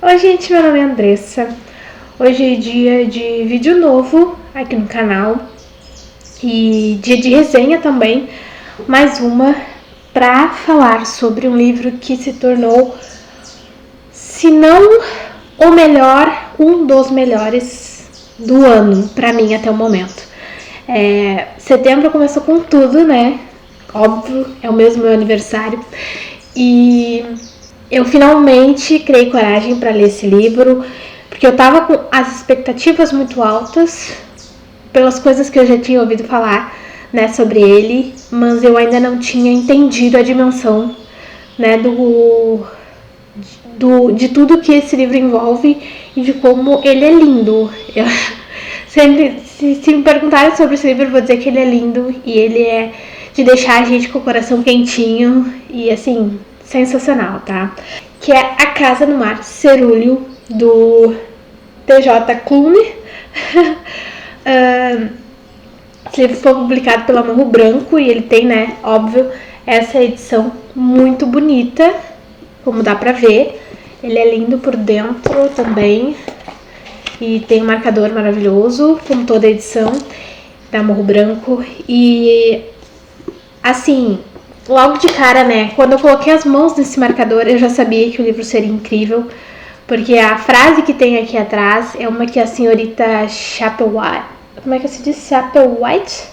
Oi gente, meu nome é Andressa. Hoje é dia de vídeo novo aqui no canal e dia de resenha também, mais uma para falar sobre um livro que se tornou, se não o melhor, um dos melhores do ano para mim até o momento. Setembro começou com tudo, né? Óbvio, é o mesmo meu aniversário e eu finalmente criei coragem para ler esse livro, porque eu tava com as expectativas muito altas pelas coisas que eu já tinha ouvido falar, né, sobre ele, mas eu ainda não tinha entendido a dimensão, né, de tudo que esse livro envolve e de como ele é lindo. Eu sempre, se me perguntarem sobre esse livro, eu vou dizer que ele é lindo e ele é de deixar a gente com o coração quentinho e assim, sensacional, tá? Que é A Casa no Mar Cerúleo, do T.J. Klune. Esse livro foi publicado pela Morro Branco e ele tem, né, óbvio, essa edição muito bonita, como dá pra ver. Ele é lindo por dentro também e tem um marcador maravilhoso, como toda a edição da Morro Branco. E assim, logo de cara, né, quando eu coloquei as mãos nesse marcador, eu já sabia que o livro seria incrível, porque a frase que tem aqui atrás é uma que a senhorita Chapelwhite, como é que se diz? Chapelwhite?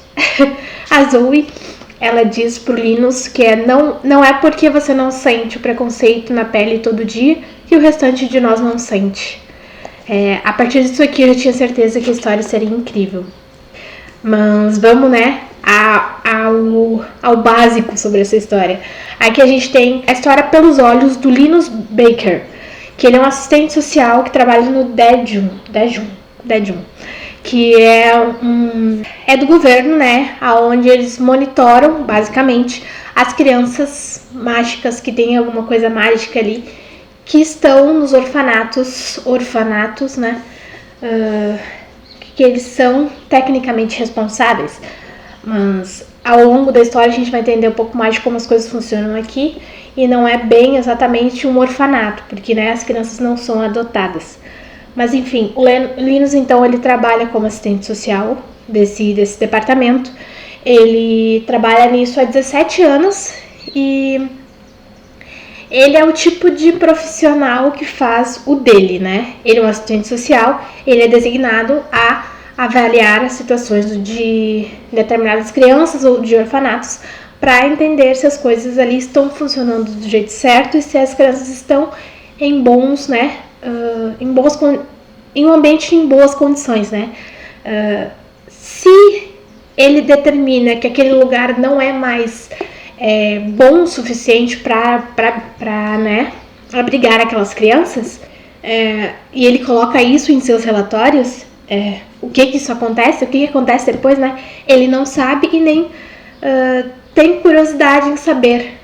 A Zoe, ela diz pro Linus que não é porque você não sente o preconceito na pele todo dia que o restante de nós não sente. A partir disso aqui eu já tinha certeza que a história seria incrível. Mas vamos, né, ao básico sobre essa história. Aqui a gente tem a história pelos olhos do Linus Baker, que ele é um assistente social que trabalha no Dejun, que é do governo, né, onde eles monitoram, basicamente, as crianças mágicas que têm alguma coisa mágica ali, que estão nos orfanatos, né, que eles são tecnicamente responsáveis, mas ao longo da história a gente vai entender um pouco mais de como as coisas funcionam aqui, e não é bem exatamente um orfanato, porque, né, as crianças não são adotadas. Mas enfim, o Linus então ele trabalha como assistente social desse departamento. Ele trabalha nisso há 17 anos e ele é o tipo de profissional que faz o dele, né? Ele é um assistente social, ele é designado a avaliar as situações de determinadas crianças ou de orfanatos para entender se as coisas ali estão funcionando do jeito certo e se as crianças estão em bons, né, em um ambiente em boas condições, né? Se ele determina que aquele lugar não é mais bom o suficiente para né, abrigar aquelas crianças, e ele coloca isso em seus relatórios, o que isso acontece, o que acontece depois, né? Ele não sabe e nem tem curiosidade em saber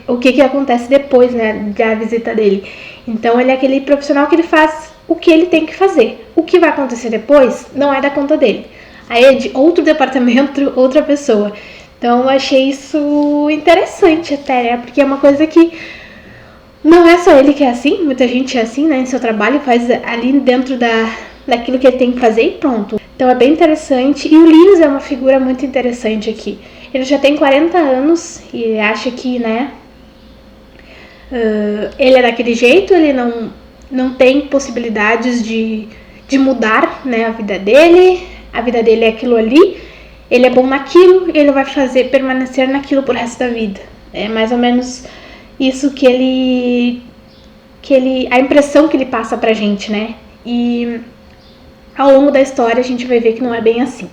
o que acontece depois, né, da visita dele. Então ele é aquele profissional que ele faz o que ele tem que fazer. O que vai acontecer depois não é da conta dele. Aí é de outro departamento, outra pessoa. Então eu achei isso interessante até, né? Porque é uma coisa que não é só ele que é assim, muita gente é assim, né? Em seu trabalho, faz ali dentro daquilo que ele tem que fazer e pronto. Então é bem interessante. E o Linus é uma figura muito interessante aqui. Ele já tem 40 anos e acha que, né, ele é daquele jeito, ele não tem possibilidades de mudar, né, a vida dele é aquilo ali, ele é bom naquilo, ele vai permanecer naquilo pro resto da vida. É mais ou menos isso a impressão que ele passa pra gente, né, e ao longo da história a gente vai ver que não é bem assim.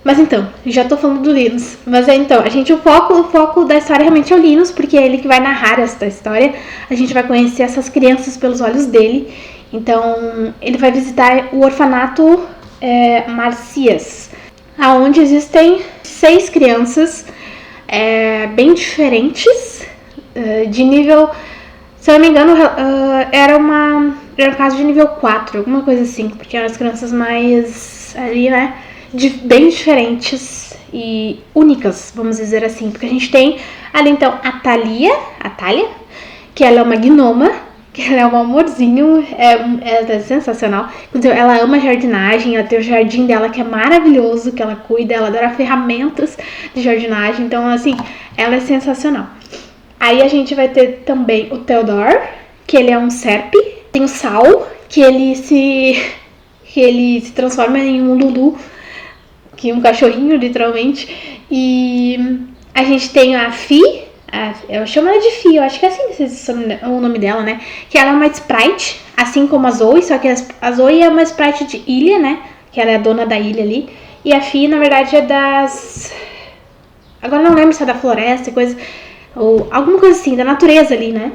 Mas então, já tô falando do Linus. Mas então, o foco da história realmente é o Linus, porque é ele que vai narrar essa história. A gente vai conhecer essas crianças pelos olhos dele. Então, ele vai visitar o orfanato Marcias, onde existem 6 crianças bem diferentes, de nível, se eu não me engano, era um caso de nível 4, alguma coisa assim, porque eram as crianças mais ali, né, bem diferentes e únicas, vamos dizer assim, porque a gente tem ali então a Thalia, que ela é uma gnoma, Ela é um amorzinho, é sensacional. Ela ama jardinagem, ela tem o jardim dela que é maravilhoso, que ela cuida, ela adora ferramentas de jardinagem, então assim, ela é sensacional. Aí a gente vai ter também o Theodore, que ele é um Serp. Tem o Sal, que ele se transforma em um Lulu, que é um cachorrinho, literalmente. E a gente tem a Fi, eu chamo ela de Fi, eu acho que é assim o nome dela, né? Que ela é uma Sprite, assim como a Zoe, só que a Zoe é uma Sprite de ilha, né? Que ela é a dona da ilha ali. E a Fi, na verdade, é das... Agora não lembro se é da floresta, coisa... ou alguma coisa assim, da natureza ali, né?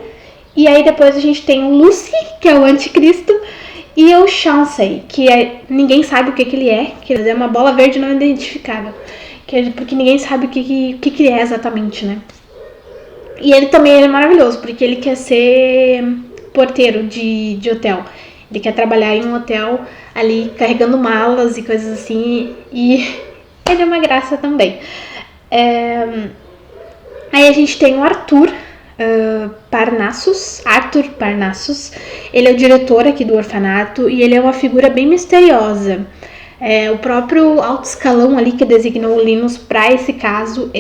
E aí depois a gente tem o Lucy, que é o anticristo, e o Chansey, que ninguém sabe o que ele é, que é uma bola verde não identificável, porque ninguém sabe o que é exatamente, né? E ele também é maravilhoso, porque ele quer ser porteiro de hotel. Ele quer trabalhar em um hotel ali, carregando malas e coisas assim, e ele é uma graça também. Aí a gente tem o Arthur Parnassus. Ele é o diretor aqui do orfanato e ele é uma figura bem misteriosa. O próprio alto escalão ali que designou o Linus para esse caso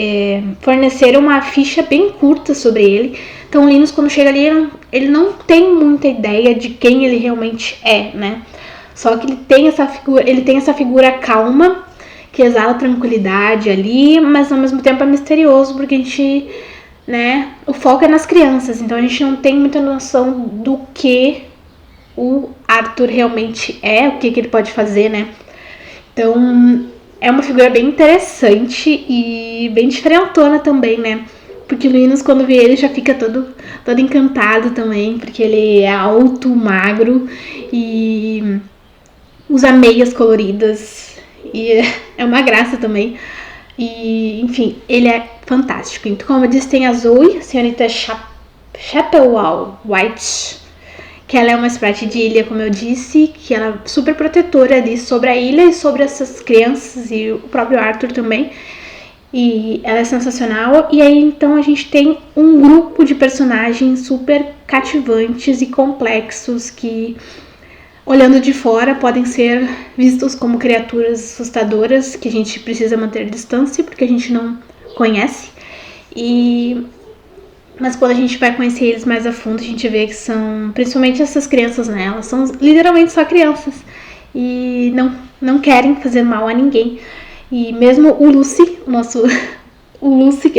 forneceram uma ficha bem curta sobre ele. Então o Linus, quando chega ali, ele não tem muita ideia de quem ele realmente é, né? Só que ele tem essa figura calma, que exala tranquilidade ali, mas ao mesmo tempo é misterioso, porque a gente, né, o foco é nas crianças, então a gente não tem muita noção do que o Arthur realmente é, o que ele pode fazer, né? Então é uma figura bem interessante e bem diferentona também, né? Porque o Linus, quando vê ele, já fica todo encantado também, porque ele é alto, magro e usa meias coloridas. E é uma graça também. E, enfim, ele é fantástico. Então, como eu disse, tem a Zoe, a senhorita Chapelwell White, que ela é uma Sprite de ilha, como eu disse, que ela é super protetora ali sobre a ilha e sobre essas crianças e o próprio Arthur também. E ela é sensacional. E aí, então, a gente tem um grupo de personagens super cativantes e complexos que, olhando de fora, podem ser vistos como criaturas assustadoras que a gente precisa manter distância porque a gente não conhece. Mas quando a gente vai conhecer eles mais a fundo, a gente vê que são, principalmente essas crianças, né? Elas são literalmente só crianças e não querem fazer mal a ninguém. E mesmo o Lucy, o Lucy,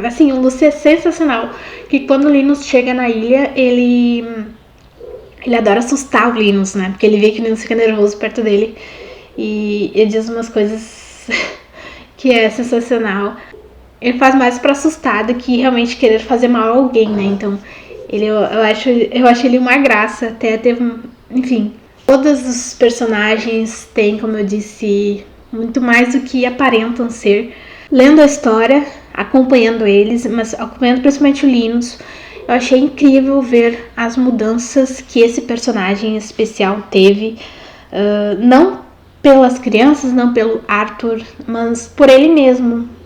assim, o Lucy é sensacional. Que quando o Linus chega na ilha, ele adora assustar o Linus, né? Porque ele vê que o Linus fica nervoso perto dele. E ele diz umas coisas que é sensacional. Ele faz mais pra assustar do que realmente querer fazer mal a alguém, né? Então, eu acho ele uma graça. Até teve, enfim, todos os personagens têm, como eu disse, muito mais do que aparentam ser. Lendo a história, acompanhando eles, mas acompanhando principalmente o Linus, eu achei incrível ver as mudanças que esse personagem especial teve. Não pelas crianças, não pelo Arthur, mas por ele mesmo.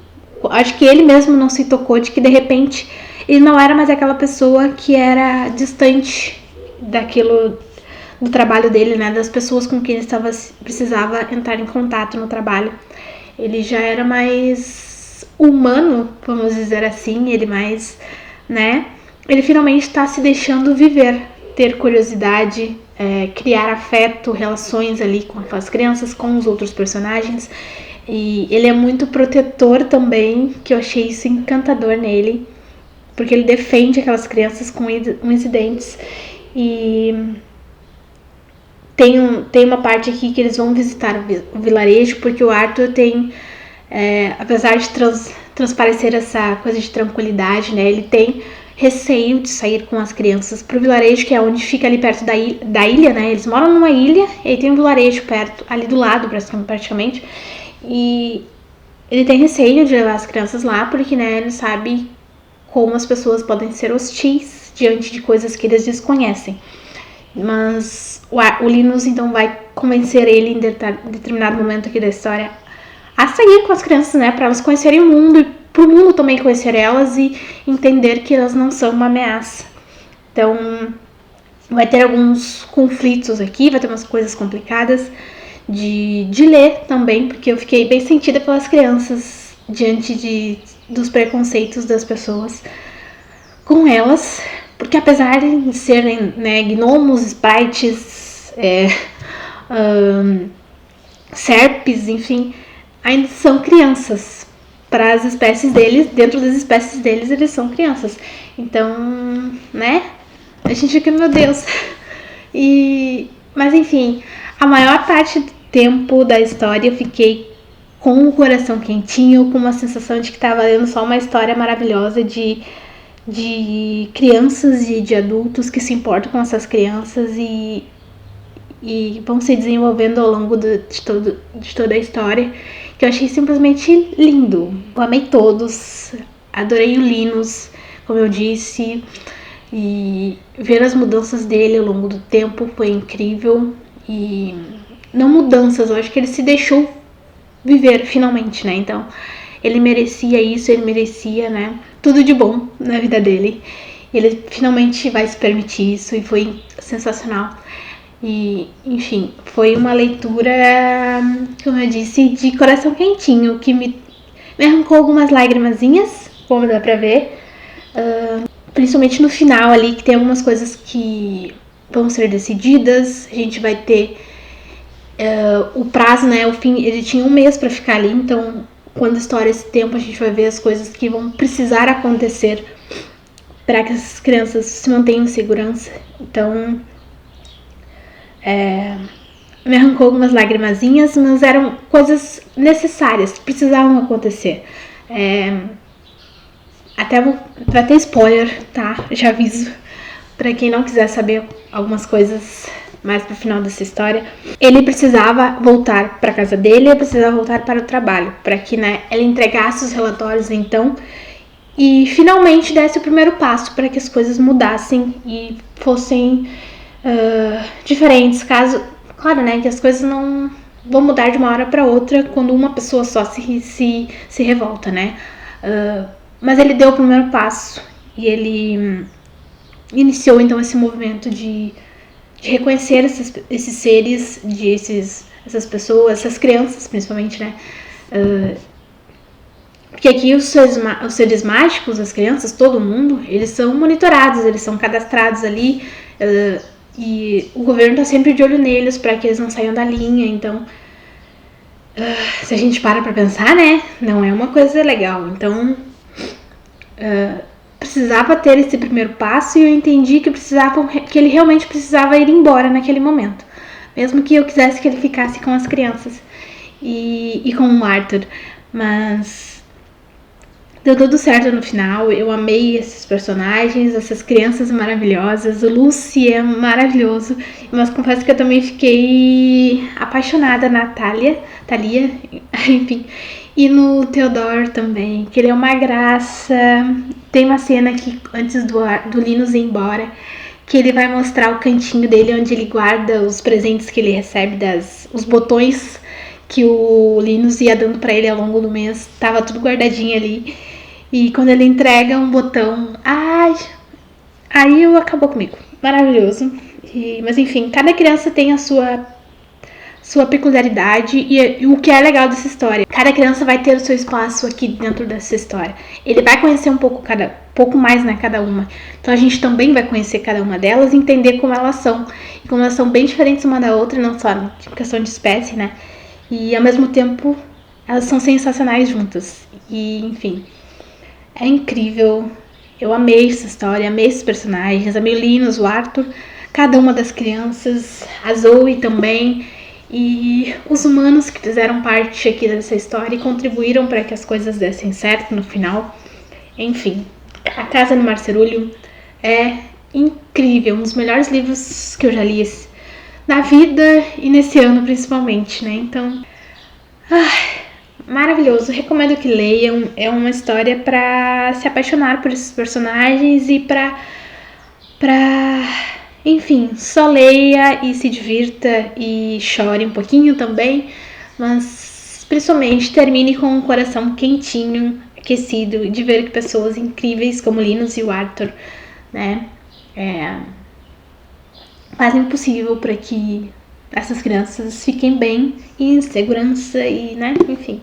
Acho que ele mesmo não se tocou de que de repente ele não era mais aquela pessoa que era distante daquilo, do trabalho dele, né? Das pessoas com quem ele precisava entrar em contato no trabalho. Ele já era mais humano, vamos dizer assim, ele mais, né? Ele finalmente está se deixando viver, ter curiosidade, criar afeto, relações ali com as crianças, com os outros personagens. E ele é muito protetor também, que eu achei isso encantador nele, porque ele defende aquelas crianças com incidentes. E tem uma parte aqui que eles vão visitar o vilarejo, porque o Arthur tem, apesar de transparecer essa coisa de tranquilidade, né, ele tem receio de sair com as crianças pro vilarejo, que é onde fica ali perto da ilha, né? Eles moram numa ilha e aí tem um vilarejo perto, ali do lado praticamente. E ele tem receio de levar as crianças lá, porque, né, ele sabe como as pessoas podem ser hostis diante de coisas que eles desconhecem. Mas o Linus, então, vai convencer ele em determinado momento aqui da história a sair com as crianças, né, para elas conhecerem o mundo e pro mundo também conhecer elas e entender que elas não são uma ameaça. Então, Vai ter alguns conflitos aqui, vai ter umas coisas complicadas de ler também, porque eu fiquei bem sentida pelas crianças diante dos preconceitos das pessoas com elas, porque apesar de serem, né, gnomos, sprites, serpes, enfim, ainda são crianças. Para as espécies deles, dentro das espécies deles, eles são crianças. Então, né, a gente fica, meu Deus. Mas enfim, a maior parte do tempo da história eu fiquei com o coração quentinho, com uma sensação de que estava lendo só uma história maravilhosa de crianças e de adultos que se importam com essas crianças e vão se desenvolvendo ao longo de toda a história, que eu achei simplesmente lindo. Eu amei todos, adorei o Linus, como eu disse, e ver as mudanças dele ao longo do tempo foi incrível. E não mudanças, eu acho que ele se deixou viver finalmente, né? Então ele merecia isso, ele merecia, né, tudo de bom na vida dele. Ele finalmente vai se permitir isso e foi sensacional. E, enfim, foi uma leitura, como eu disse, de coração quentinho, que me arrancou algumas lágrimazinhas, como dá pra ver. Principalmente no final ali, que tem algumas coisas que vão ser decididas. A gente vai ter o prazo, né, o fim, ele tinha 1 mês pra ficar ali, então quando estoura esse tempo a gente vai ver as coisas que vão precisar acontecer para que as crianças se mantenham em segurança. Então me arrancou algumas lagrimazinhas, mas eram coisas necessárias, precisavam acontecer. Até vai ter spoiler, tá? Já aviso pra quem não quiser saber algumas coisas mais pro final dessa história. Ele precisava voltar pra casa dele, ele precisava voltar para o trabalho, para que, né, ele entregasse os relatórios então e finalmente desse o primeiro passo para que as coisas mudassem e fossem diferentes. Claro, né, que as coisas não vão mudar de uma hora para outra quando uma pessoa só se revolta, né? Mas ele deu o primeiro passo e ele iniciou então esse movimento de reconhecer esses seres, essas pessoas, essas crianças principalmente, né? Porque aqui os seres mágicos, as crianças, todo mundo, eles são monitorados, eles são cadastrados ali, e o governo tá sempre de olho neles para que eles não saiam da linha. Então, se a gente para pra pensar, né, não é uma coisa legal. Então, precisava ter esse primeiro passo e eu entendi que ele realmente precisava ir embora naquele momento. Mesmo que eu quisesse que ele ficasse com as crianças e com o Arthur. Mas deu tudo certo no final. Eu amei esses personagens, essas crianças maravilhosas. O Lucy é maravilhoso, mas confesso que eu também fiquei apaixonada na Thalia, enfim. E no Theodore também, que ele é uma graça. Tem uma cena que antes do Linus ir embora, que ele vai mostrar o cantinho dele onde ele guarda os presentes que ele recebe, os botões que o Linus ia dando pra ele ao longo do mês. Tava tudo guardadinho ali. E quando ele entrega um botão, aí acabou comigo. Maravilhoso. Mas enfim, cada criança tem a sua peculiaridade e o que é legal dessa história. Cada criança vai ter o seu espaço aqui dentro dessa história. Ele vai conhecer um pouco mais, né, cada uma. Então a gente também vai conhecer cada uma delas e entender como elas são. E como elas são bem diferentes uma da outra, não só em questão de espécie, né? E ao mesmo tempo elas são sensacionais juntas. E enfim, é incrível. Eu amei essa história, amei esses personagens, amei o Linus, o Arthur, cada uma das crianças, a Zoe também. E os humanos que fizeram parte aqui dessa história e contribuíram para que as coisas dessem certo no final. Enfim, A Casa no Marcerulho é incrível, um dos melhores livros que eu já li na vida e nesse ano principalmente, né? Então, maravilhoso, recomendo que leiam. É uma história para se apaixonar por esses personagens e enfim, só leia e se divirta e chore um pouquinho também, mas principalmente termine com um coração quentinho, aquecido, de ver que pessoas incríveis como Linus e o Arthur, né, fazem o possível para que essas crianças fiquem bem e em segurança e, né, enfim.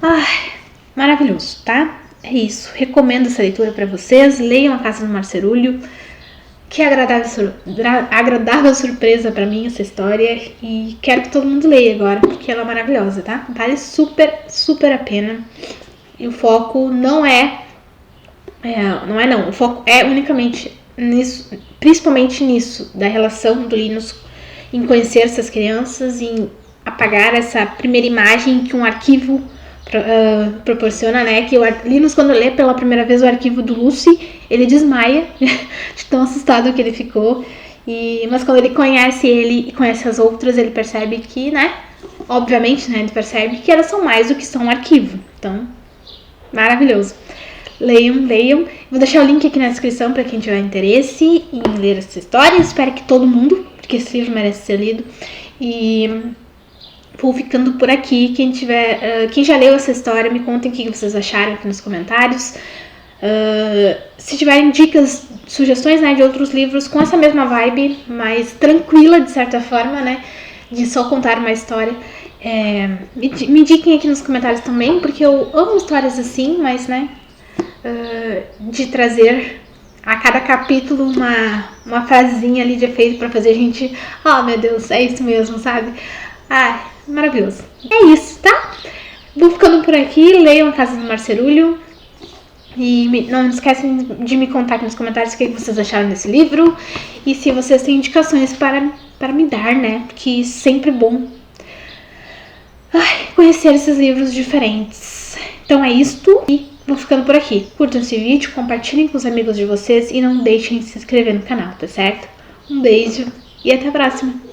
Ai, maravilhoso, tá? É isso. Recomendo essa leitura para vocês. Leiam A Casa do Marcerulho. Que agradável surpresa para mim essa história. E quero que todo mundo leia agora, porque ela é maravilhosa, tá? Vale super, super a pena. E o foco não é... O foco é unicamente nisso, principalmente nisso, da relação do Linus em conhecer essas crianças, em apagar essa primeira imagem que um arquivo proporciona, né? Que o Linus, quando lê pela primeira vez o arquivo do Lucy, ele desmaia de tão assustado que ele ficou. Mas quando ele conhece ele e conhece as outras, ele percebe que, né? Obviamente, né? Ele percebe que elas são mais do que só um arquivo. Então, maravilhoso. Leiam. Vou deixar o link aqui na descrição para quem tiver interesse em ler essa história. Espero que todo mundo, porque esse livro merece ser lido. E vou ficando por aqui. Quem já leu essa história, me contem o que vocês acharam aqui nos comentários. Se tiverem dicas, sugestões, né, de outros livros com essa mesma vibe, mais tranquila de certa forma, né, de só contar uma história, me indiquem aqui nos comentários também, porque eu amo histórias assim, mas, né, de trazer a cada capítulo uma frasinha ali de efeito pra fazer a gente, meu Deus, é isso mesmo, sabe? Maravilhoso. É isso, tá? Vou ficando por aqui. Leiam A Casa do Marcerulho. E não esquecem de me contar aqui nos comentários o que vocês acharam desse livro. E se vocês têm indicações para me dar, né? Porque é sempre bom conhecer esses livros diferentes. Então é isto. E vou ficando por aqui. Curtam esse vídeo, compartilhem com os amigos de vocês. E não deixem de se inscrever no canal, tá certo? Um beijo e até a próxima.